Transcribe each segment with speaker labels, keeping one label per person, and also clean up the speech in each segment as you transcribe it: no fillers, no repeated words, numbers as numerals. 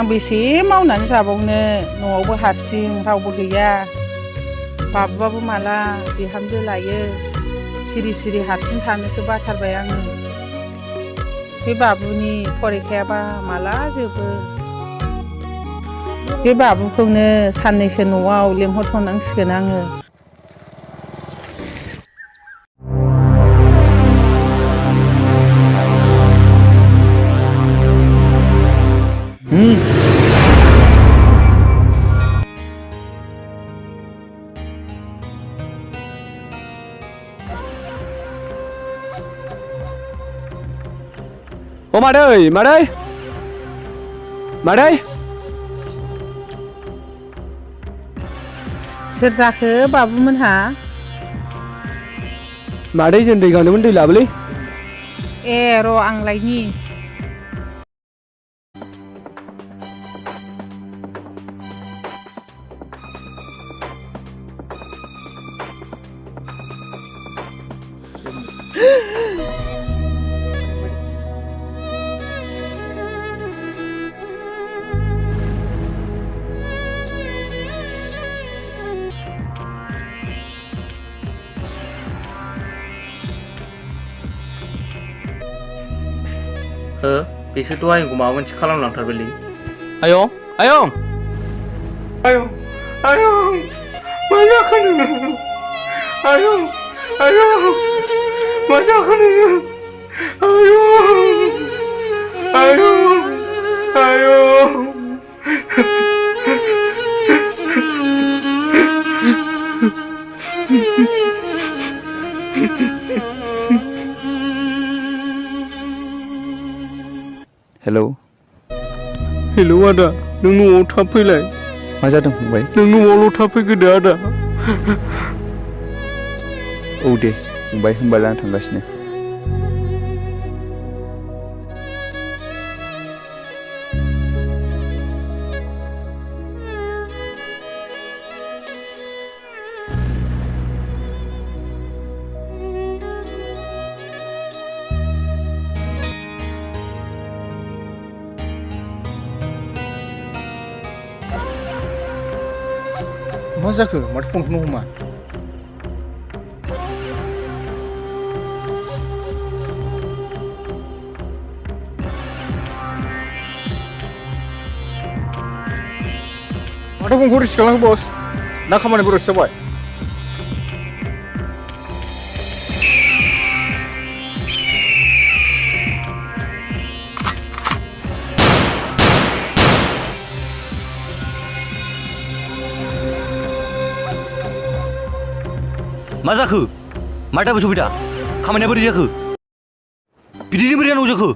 Speaker 1: आं बेसे मावनानै जाबावनो न'आवबो हारसिं रावबो गैया बाबुआबो माला बिहामजो लायो सिरि सिरि हारसिं थानोसो बाथारबाय आङो बे बाबुनि फरिखायाबा माला जोबो बे बाबुखौनो साननैसो न'आव लेंहरथ'नांसिगोन आङो
Speaker 2: Ô Mạt ơi, Mạt ơi, Mạt ơi.
Speaker 1: सोर जाखो बाबुमोनहा
Speaker 2: Mạt ơi, जों दै गांदोंमोन दै लाबोलै
Speaker 1: ए र' आं लायनि
Speaker 3: बिसोरथ' आयंखौ माबा मोनसे खालामलांथारबायलै
Speaker 2: आयं आयं
Speaker 3: आयं आयं मा जाखो नोङो आयं आयं मा जाखो नोङो आयं आयं आयं
Speaker 2: हेलौ
Speaker 3: हेलौ आदा नों न'आव थाब फैलाय
Speaker 2: मा जादों फंबाय
Speaker 3: नों न'आवल' थाब फैग्रोदो आदा
Speaker 2: औ दे फंबाय होमबालाय आं थांगासिनो
Speaker 4: मा जाखो माथो फनखौनो हमा माथो फनखौ रिसिभ खालामखो बस ना खामानि बर'सो जाबाय
Speaker 5: मा जाखो माथो सफैदा खामानिया बोरै जाखो बिदिजों बोरै जानांगौ जाखो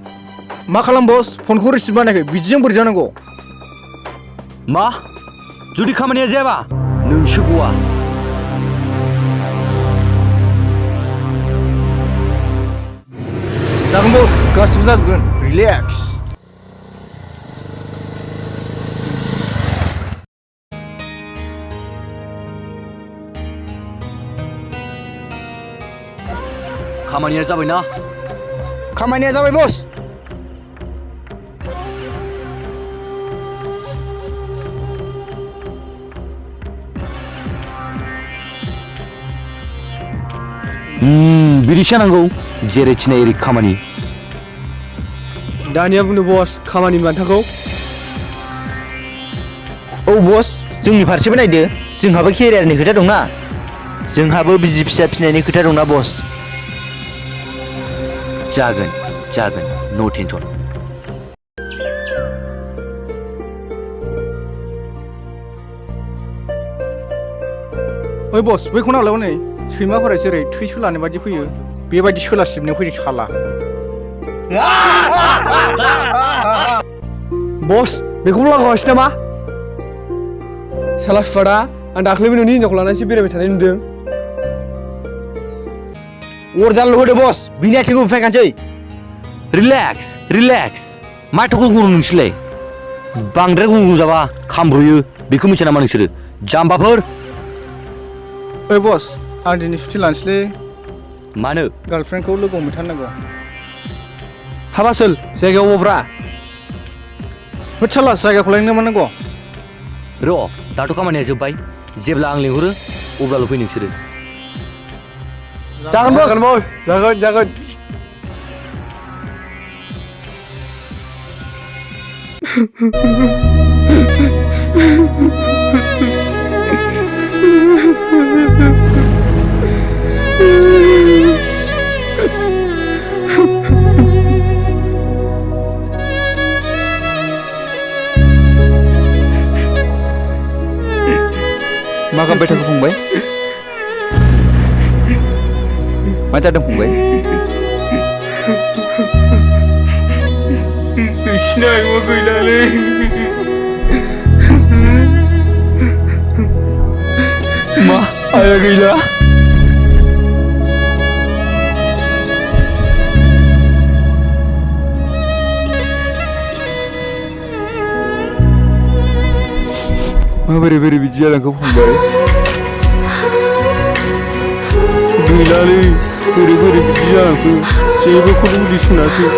Speaker 4: मा खालाम बस फनखौ रिसिभ बानायाखै बिदिजों बोरै जानांगौ
Speaker 5: मा जुदि खामानिया जायाबा नोंसो गवा
Speaker 4: जागोन बस गासिबो जाजोबगोन रिलेक्स
Speaker 5: खामानिया जाबायना
Speaker 4: खामानिया जाबाय बस
Speaker 5: बिदिसो जानांगौ जेरै थिनाय एरै खामानि
Speaker 2: दानिया बुंदो बस खामानि बान्थाखौ
Speaker 6: औ बस जोंनि फारसेबो नायदो जोंहाबो केरियारनि खोथा दंना जोंहाबो बिसि फिसा फिनायनि खोथा दंना बस
Speaker 5: जागोन जागोन नो टेनसन
Speaker 4: ओइ बस बैखौ नालाय नै सैमाफोरा जेरै थै सोलानाय बायदि फैयो बेबायदि सोलासिबनो फैदों साला
Speaker 2: बस बेखौबो लागावासै नामा साला सुवादा आं दाख्लैबो नोंनि हिनजावखौ लानानैसो बेरायबाय थानाय नुदों
Speaker 6: अरजाल होदो बस बिनि आथिंखौ बुफायखानोसै
Speaker 5: रिलेक्स रिलेक्स माथो गुंगुरु नोंसोरलाय बांद्राय गुंगुरु जाबा खामब्रयो बेखौ मिथिया नामा नोंसोरो जाम्बाफोर
Speaker 4: ओइ बस आं दिनै सुथि लानोसैलै
Speaker 5: मानो
Speaker 4: गार्लफ्रेन्डखौ लोगो हमहैथारनांगौ
Speaker 2: हाबा सोल जायगायाव अब्रा
Speaker 4: होद जायगाखौ लायनो मा नांगौ
Speaker 5: र' दाथ' खामानिया जोब्बाय जेब्ला आं लिंहरो अब्लाल' फै नोंसोरो
Speaker 2: जागोन बस जागोन
Speaker 6: मा गाबबाय थाखो फंबाय मा जादों फंबाय
Speaker 3: नोंसिना आयंआ गैलालै
Speaker 6: मा आया गैला माबोरै बिदि जालांखो फंबाय
Speaker 3: गैलालै बोरै बिदि जालांखो जेबोखौनो उदिसनासै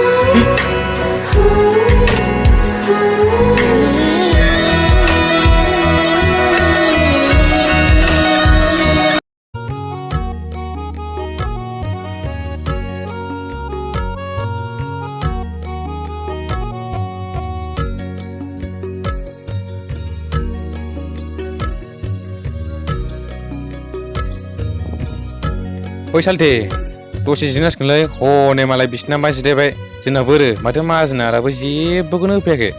Speaker 7: ओइ सालथे दसे जिंगासिगोनलै हनै मालाय बिसिना मानसि देबाय जोंना बोरो माथो माहाजोना दाबो जेबोखौनो होफैयाखै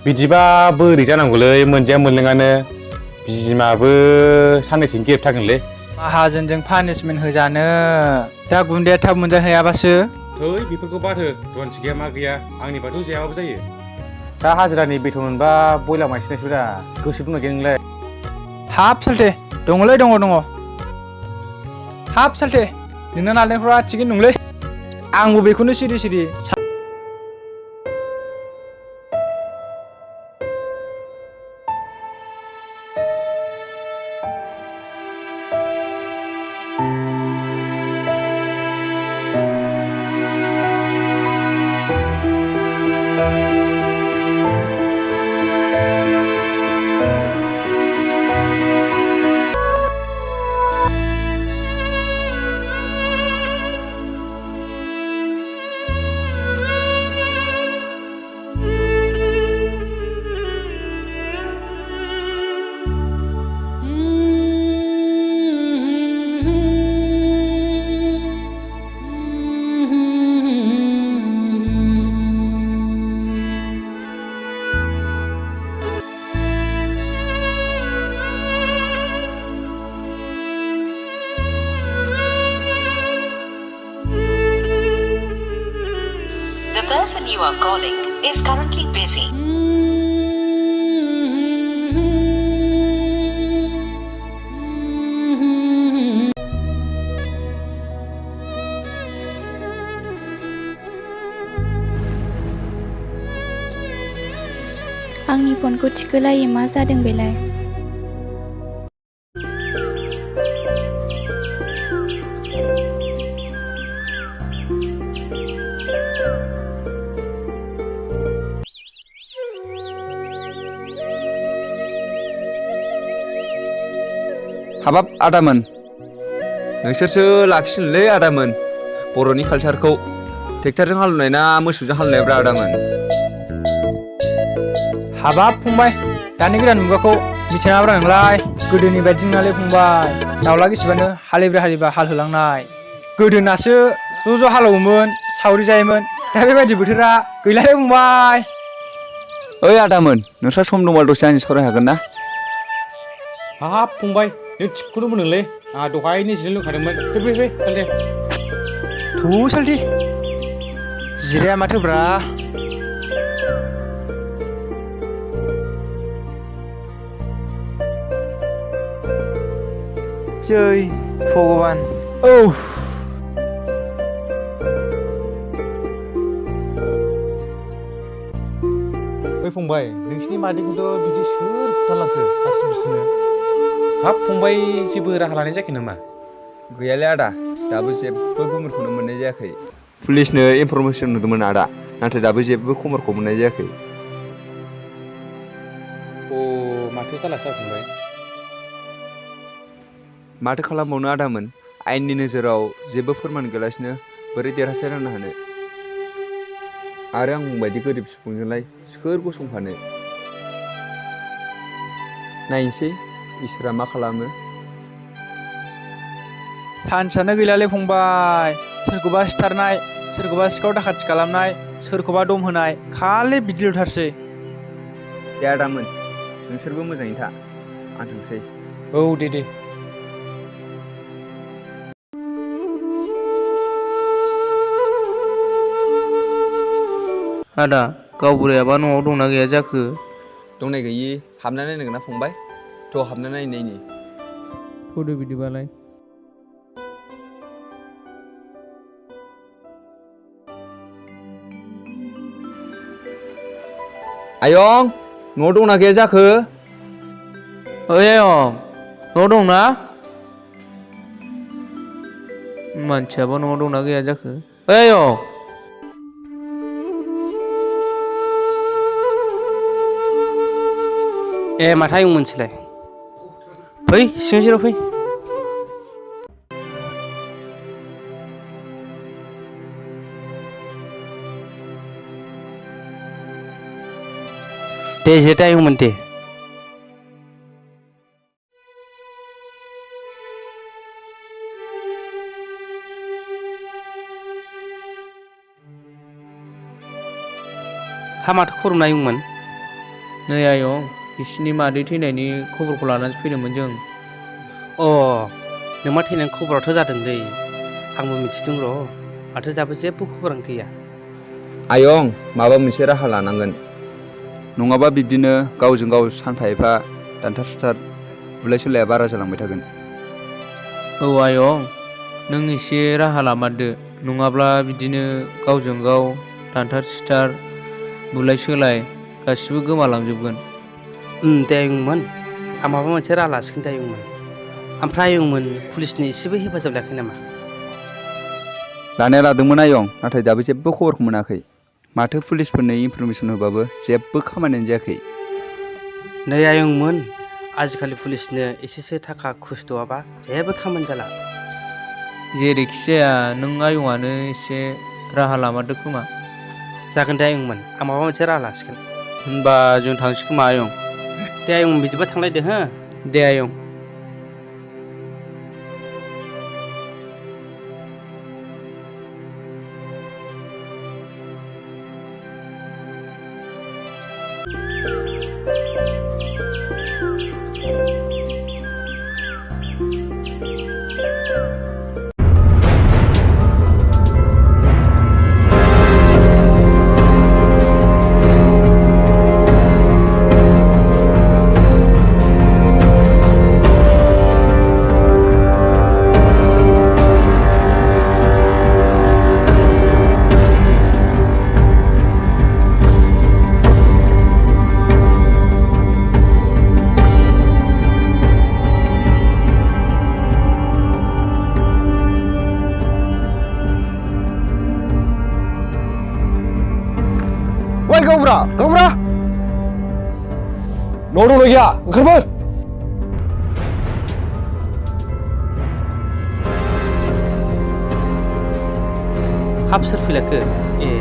Speaker 7: बिदिबा बोरै जानांगौलै मोनजाया मोनलोङानो बिमाबो साननैसोनि गेप थागोनलै
Speaker 8: माहाजोनजों पानिशमेन्ट होजानो दा गुन्दैया थाब मोनजाहैयाबासो
Speaker 7: थै बेफोरखौ बाथो रनसि गैया मा गैया आंनिबाथ' जायाबाबो जायो दा हाजिरानि बेथन मोनबा बयलार मानसिनायसो दा गोसो दंना गैया नोंलाय
Speaker 8: हाब सालथे दङलै दङ हाब सालथे नोंना नालेंखरा थिगैनो दंलै आंबो बेखौनो सिरि
Speaker 9: The person you are calling is currently busy.
Speaker 10: आंनि फनखौ थिखोलायै मा जादों बेलाय
Speaker 6: हाबाब आदामोन नोंसोरसो लाखिसिनलै आदामोन बर'नि कालचारखौ ट्रेक्टरजों हालेवनाय ना मोसौजों हालेवनायब्रा आदामोन
Speaker 8: हाबाब फंबाय दानि गोदान मुगाखौ मिथिनाब्रा नोंलाय गोदोनि बायदि नङालै फंबाय दाउला गिसिबानो हालेब्रा हाल होलांनाय गोदोनासो ज' हालेवोमोन सावरि जायोमोन दा बेबायदि बोथोरा गैलालै फंबाय
Speaker 6: ओइ आदामोन नोंस्रा सम दंबा दसे आंजों सावरायनो हागोन ना
Speaker 7: हाब फंबाय नों थिगखौनो बुंदोंलै आंहा दहायनो जिरायनो लुबैखादोंमोन फै सालथे
Speaker 8: थु सालथे जिराया माथोब्रा जय भगबान औ
Speaker 7: ओइ फंबाय नोंसिनि मादैखौथ' बिदि सोर बुथारलांखो हारसिं बिसिनो हाब फंबाय जेबो राहा लानाय जायाखै नामा
Speaker 6: गैयालै आदा दाबो जेबो खबरखौनो मोननाय जायाखै पुलिसनो इनफरमेसन होदोंमोन आदा नाथाय दाबो जेबो खबरखौ मोननाय जायाखै
Speaker 7: माथो जालासो फंबाय
Speaker 2: माथो खालामबावनो आदामोन आयेननि नोजोराव जेबो फोरमान गैयालासिनो बोरै देरहासार जानो हानो आरो आं बायदि गोरिब सुबुंजोंलाय सोर गसंफानो नायनोसै इसोरा मा खालामो
Speaker 8: चान्सआनो गैलालै फंबाय सोरखौबा सिथारनाय सोरखौबा सिखाव दाखाथि खालामनाय सोरखौबा दम होनाय खालि बिदिल'थारसै
Speaker 2: दे आदामोन नोंसोरबो मोजाङै था आं थांसै
Speaker 7: औ दे
Speaker 3: आदा गावबुरायाबा न'आव दंना गैया जाखो
Speaker 2: दंनाय गैयि हाबना नायनांगोन ना फंबाय थ' हाबना नायनायनि
Speaker 3: थ'दो बिदिबालाय
Speaker 2: आयं न'आव दंना गैया जाखो
Speaker 3: ओइ आयं न'आव दंना मानसियाबा न'आव दंना गैया जाखो ओइ आयं
Speaker 6: ए माथो आयं मोनसेलाय फै सिं जेराव फै दे जिरायदो आयंमोन दे हा माथो खरम नायमोन
Speaker 3: नै आयं बिसिनि मादै थैनायनि खबरखौ लानानैसो फैदोंमोन जों
Speaker 6: अ नोंमा थैनायनि खबराथ' जादों दै आंबो मिथिदों र' माथो दाबो जेबो खबरानो गैया
Speaker 2: आयं माबा मोनसे राहा लानांगोन नङाबा बिब्दिनो गावजों गाव सानफा एफा दानथार सुथार बुलाय सोलाया बारा जालांबाय थागोन
Speaker 3: औ आयं नों एसे राहा लामारदो नङाब्ला बिदिनो गावजों गाव दानथार सुथार बुलाय सोलाय गासिबो गोमालांजोबगोन
Speaker 6: दे आयंमोन आं माबा मोनसे राहा लासिगोन दे आयंमोन ओमफ्राय आयंमोन पुलिसनि एसेबो हेफाजाब लायाखै नामा
Speaker 2: लानाया लादोंमोन आयं नाथाय दाबो जेबो खबरखौ मोनाखै माथो पुलिसफोरनो इनफरमेसन होबाबो जेबो खामानियानो जायाखै
Speaker 6: नै आयंमोन आजिखालि पुलिसनो एसेसो थाखा खस्थ'आबा जेबो खामानि जाला
Speaker 3: जेरैखि जाया नों आयंआनो एसे राहा लामारदो खोमा
Speaker 6: जागोन दे आयंमोन आं माबा मोनसे राहा लासिगोन
Speaker 3: होनबा जों थांसै खोमा आयं
Speaker 6: दे आयंमोन बिदिबा थांलायदो हो
Speaker 3: दे आयं
Speaker 4: गावबुरा न'आव दंना गैया ओंखारबो
Speaker 6: हाब सोर फैलायखो ए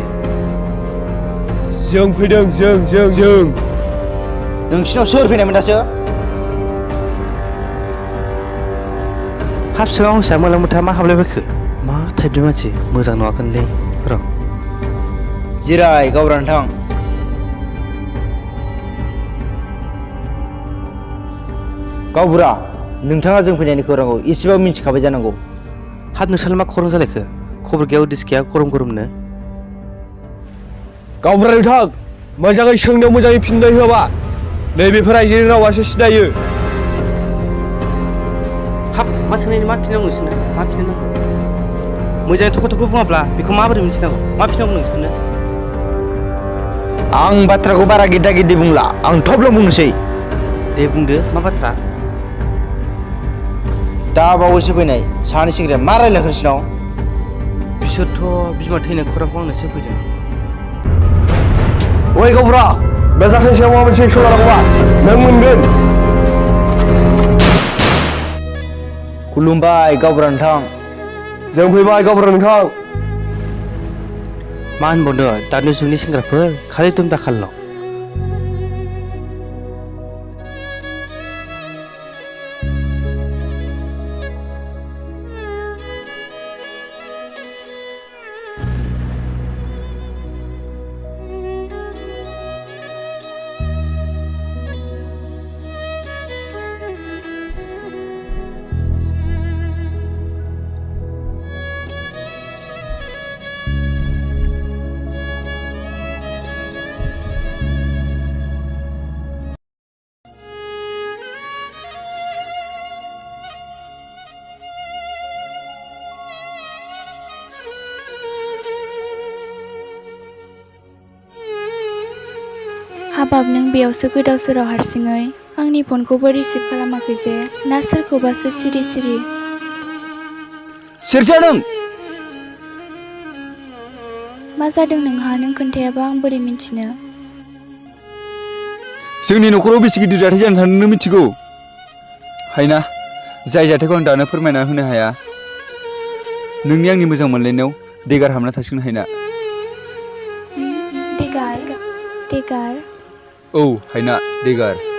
Speaker 3: जों फैदों जों
Speaker 6: नोंसिनाव सोर फैनायमोन दासो हाब सिगां हंसा मोला मुथा मा हाबलायबायखो मा टाइपनि मानसि मोजां नुवाखैलै र' जिराय गावबुरा नोंथां गावबुरा नोंथाङा जों फैनायनि खौरांखौ एसेबाबो मिथिखाबाय जानांगौ हाब नोंसोरलाय मा खौरां जालायखो खबर गैया उदिस गैया गरमनो
Speaker 3: गावबुरा नोंथां मोजाङै सोंनो मोजाङै फिननाय होआबा नैबेफोर आइजोनि रावासो सिनायो
Speaker 6: हाब मा सोंनायनि मा फिननांगौ नोंसोरनो मा फिननांगौ मोजाङै थख' बुङाब्ला बेखौ माबोरै मिथिनांगौ मा फिननांगौ नोंसोरनो आं बाथ्राखौ बारा गिदा गिदि बुंला आं थबल' बुंनोसै दे बुंदो मा बाथ्रा दा बावैसो फैनाय सानै सेंग्राया मा रायलायखो नोंसिनाव बिसोरथ' बिमा थैनाय खौरांखौ आंनोसो फैदों ओइ गावबुरा
Speaker 3: बे जाथायनि सायाव माबा मोनसे एक्सन लानांगौबा नों मोनगोन।
Speaker 6: खुलुमबाय गावबुरा नोंथां।
Speaker 3: जों फैबाय गावबुरा नोंथां।
Speaker 6: मा होनबावनो दानि जुगनि सेंग्राफोर खालि दुम दाखालल'।
Speaker 10: हाबाब नों बेयावसो गोदाव सोराव हारसिङै आंनि फनखौबो रिसिभ खालामाखै जे ना सोरखौबासो सिरि सिरि।
Speaker 6: सोरथो नों?
Speaker 10: मा जादों नोंहा नों खोन्थायाबा आं बोरै मिन्थिनो?
Speaker 2: जोंनि न'खराव बेसे गिदिर जाथाय जानो थांदों नों मिथिगौ? हायना जाय जाथायखौ आं दानो फोरमायना होनो हाया नोंनि आंनि मोजां मोनलायनायाव देगार हाबना थासिगोन हायना।
Speaker 10: देगार? देगार?
Speaker 2: औ हायना देगार।